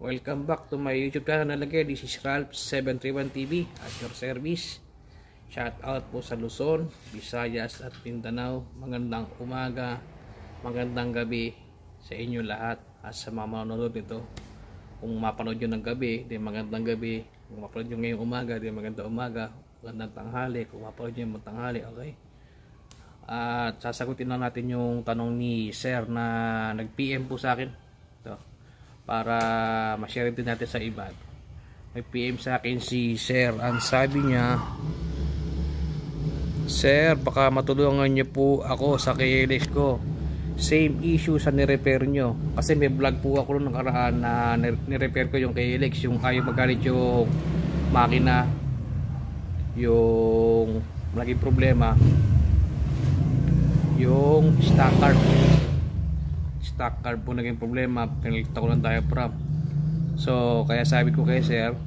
Welcome back to my YouTube channel again. This is Ralph731TV at your service. Shout out po sa Luzon, Visayas at Mindanao. Magandang umaga, magandang gabi sa inyo lahat at sa mga manonood nito. Kung mapanood nyo ng gabi, di magandang gabi. Kung mapanood nyo ngayong umaga, di magandang umaga. Magandang tanghali, kung mapanood nyo yung tanghali, okay? At sasagutin lang natin yung tanong ni Sir na nag-PM po sa akin. Ito, para ma-share din natin sa iba. May PM sa akin si Sir. Ang sabi niya, Sir, baka matulungan niyo po ako sa KLX ko. Same issue sa nirepair nyo. Kasi may vlog po ako noong nakaraan na nirepair ko yung KLX. Yung ayaw magalit yung makina, yung laging problema yung stock carb po naging problema. Pinalitan ko ng diaphragm. So kaya sabi ko kay Sir,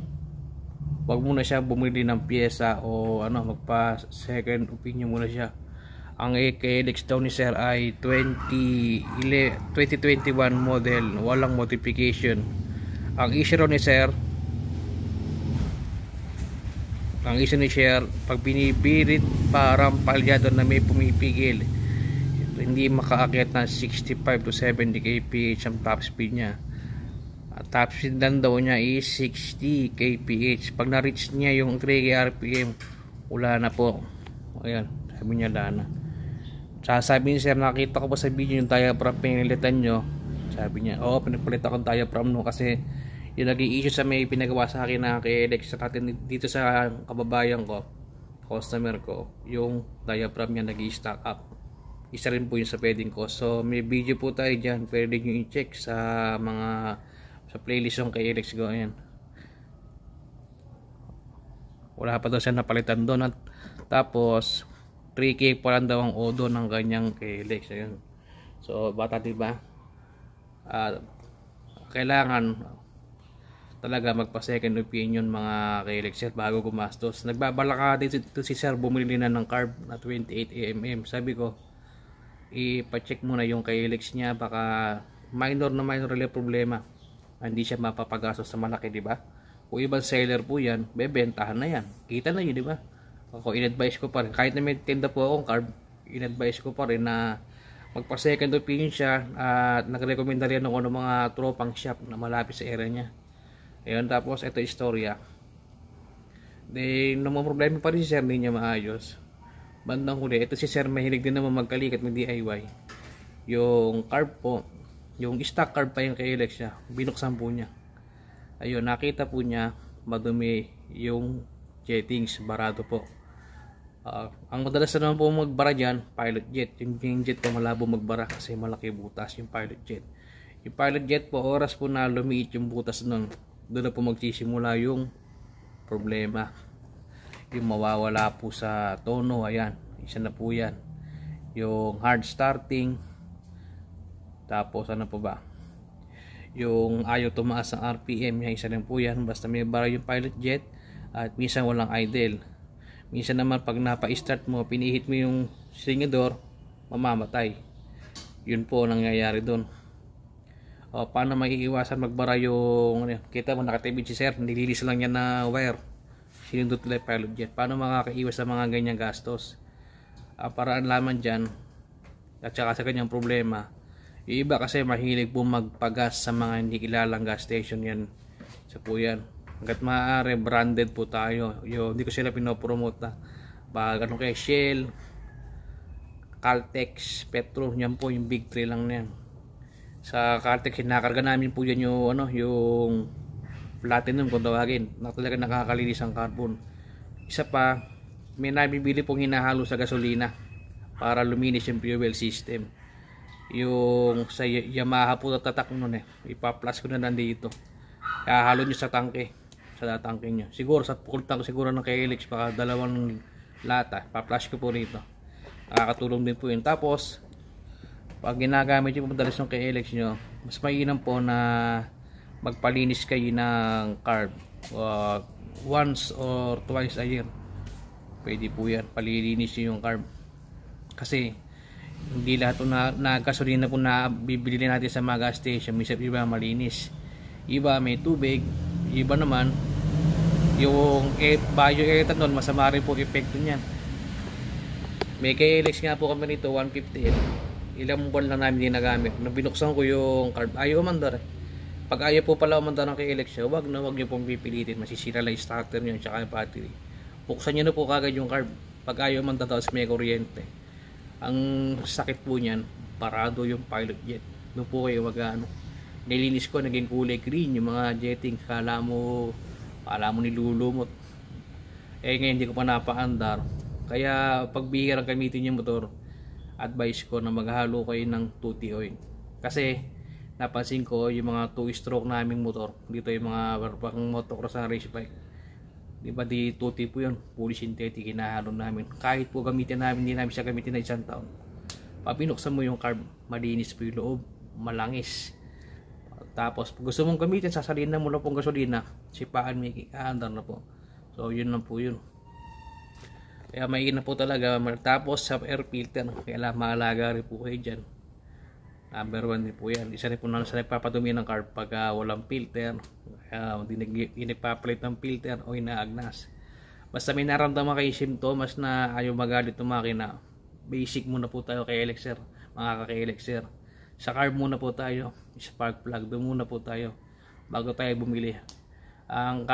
wag muna siya bumili ng pyesa o magpa second opinion muna siya. Ang KLX daw ni Sir ay 2021 model, walang modification. Ang issue ni Sir, pag binibirit parang palyado na may pumipigil, hindi makaakyat ng 65 to 70 kph ang top speed niya. Top speed lang daw niya is 60 kph. Pag na-reach niya yung 3 rpm, wala na po. Ayan, sabi niya wala na. Sabi niya, Sir, nakita ko pa sa video yung diaphragm pinilitan nyo. Sabi niya, oo, pinagpalitan ko yung diaphragm no, kasi yung naging issue sa may pinagawa sa akin na KLX natin dito sa kababayan ko, customer ko, yung diaphragm niya nag-i-stack up. Isa rin po yung sa pwedeng ko. So may video po tayo dyan, pwede nyo i-check sa playlist yung KLX ko. Ayan, wala pa daw siya napalitan doon. At tapos 3K pa lang daw ang odo ng ganyang KLX. Ayan. So bata, diba? Kailangan talaga magpa second opinion mga KLX bago gumastos. Nagbabalaka dito si Sir, bumili na ng carb na 28mm. Sabi ko, ipa-check muna yung KLX niya, baka minor lang problema, hindi siya mapapagastos sa malaki, di ba? Kung ibang seller po yan, bebentahan na yan, kita na yun, di ba? Ako, in-advise ko pa rin, kahit na may tinda po akong carb, in-advise ko pa rin na magpa second opinion siya. At nag-recommenda rin ako ng mga tropang shop na malapit sa area niya. Ayun, tapos ito istorya. Then namang problema pa rin si Sir, hindi niya maayos. Bandang huli, ito si Sir mahilig din naman magkalikat ng DIY. Yung carb po, yung stock carb pa yung KLX niya, binuksan po niya. Ayun, nakita po niya madumi yung jettings, barado po. Ang madalas na naman po magbara dyan, pilot jet. Yung jet po malabo magbara kasi malaki butas yung pilot jet. Yung pilot jet po, oras po na lumiit yung butas nun, doon na po magsisimula yung problema. Yung mawawala po sa tono. Ayan, isa na po yan. Yung hard starting. Tapos ano po ba, yung ayaw tumaas ng RPM, yung isa rin po yan. Basta may bara yung pilot jet. At minsan walang idle. Minsan naman pag napa-start mo, pinihit mo yung silingador, mamamatay. Yun po nangyayari doon. Paano maiiwasan magbara yung kita mo, nakatibid si Sir, nililis lang yan na wire, sinundot nila pilot jet. Paano makakaiwas sa mga ganyang gastos? Paraan lamang dyan, at saka sa kanyang problema, yung iba kasi mahilig po magpagas sa mga hindi kilalang gas station. Yan, isa po yan. Hanggat maaari, branded po tayo. Hindi ko sila pinopromote na ganun kay Shell, Caltex, Petro, yan po yung big 3 lang na yan. Sa Caltex, nakarga namin po yan yung platinum kung tawagin, na talaga nakakalinis ang carbon. Isa pa, may nabibili pong hinahalo sa gasolina para luminis yung fuel system. Yung sa Yamaha po tatak nun ipa-plus ko na nandito, hahalo nyo sa tangke, sa tangke nyo. Siguro sa full tank siguro ng KLX, baka 2 lata, pa-flash ko po rito. Nakakatulong din po yun. Tapos pag ginagamit nyo po madalas ng KLX nyo, mas mainam po na magpalinis kayo ng carb once or twice a year. Pwede po yan, palilinis nyo yung carb. Kasi hindi lahat na gasolina po na bibili natin sa mga gas station, minsan iba malinis. Iba may tubig, iba naman yung bioethanol, masama rin po epekto niyan. May KLX nga po kami nito 150. Ilang buwan lang namin ginagamit. Nung binuksan ko yung carb, ayaw umandar. Pag ayaw po pala umandar ng KLX, wag niyo pong pipilitin, masisira lang yung starter niyo at yung battery. Buksan niyo na po kagad yung carb. Pag ayaw umandar tapos may kuryente, ang sakit po niyan, parado yung pilot jet. Doon po kayo nilinis ko, naging kulay green yung mga jetting. Kala mo nilulumot. Ngayon hindi ko pa napaandar. Kaya pag bihirang gamitin yung motor, advice ko na maghalo kayo ng 2T oil. Kasi napansin ko yung mga 2-stroke naming motor, dito yung mga pang motocross na race bike, di ba di 2T po yun, fully synthetic, hinahalo namin. Kahit po gamitin namin, hindi namin siya gamitin na isang taon. Pag binuksan mo yung carb, malinis po yung loob, malangis. Tapos pag gusto mong gamitin, sasalin na mo lang pong gasolina, sipaan may aandar na po. So yun lang po yun. Kaya maingat po talaga. Tapos sa air filter, kailangan maalaga rin po kayo dyan. Number 1 din po yan. Isa rin po na sa nagpapadumi ng carb pag walang filter, hindi nagpapalit ng filter o inaagnas. Basta may naramdaman kayo symptoms na ayaw magalit ng makina, basic muna po tayo kay Elixir, mga ka-Elixir. Sa carb muna po tayo, spark plug, doon muna po tayo bago tayo bumili. Ang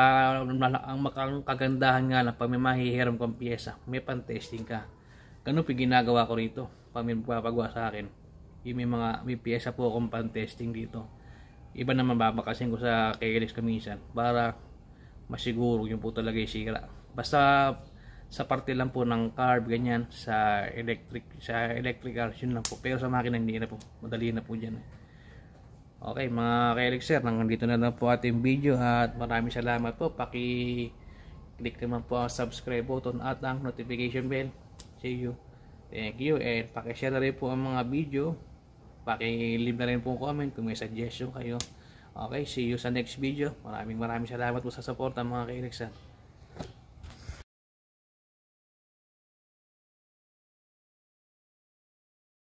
kagandahan nga lang, pag may mahihiram kang pyesa, may pan-testing ka. Ganun po ginagawa ko rito pag may magpapagawa sa akin. May pyesa po akong pan-testing dito. Iba naman babakasin ko sa KLX kaminsan para masiguro yung po talaga yung sira. Basta sa parte lang po ng carb, ganyan, sa electrical, yun lang po. Pero sa makina hindi na po, madali na po dyan. Okay mga ka-Elixir, nandito na lang po ating video at maraming salamat po. Paki-click naman po ang subscribe button at ang notification bell. See you. Thank you, and paki-share na rin po ang mga video. Paki-leave na rin po comment kung may suggestion kayo. Okay, see you sa next video. Maraming salamat po sa support ng mga ka-Elixir.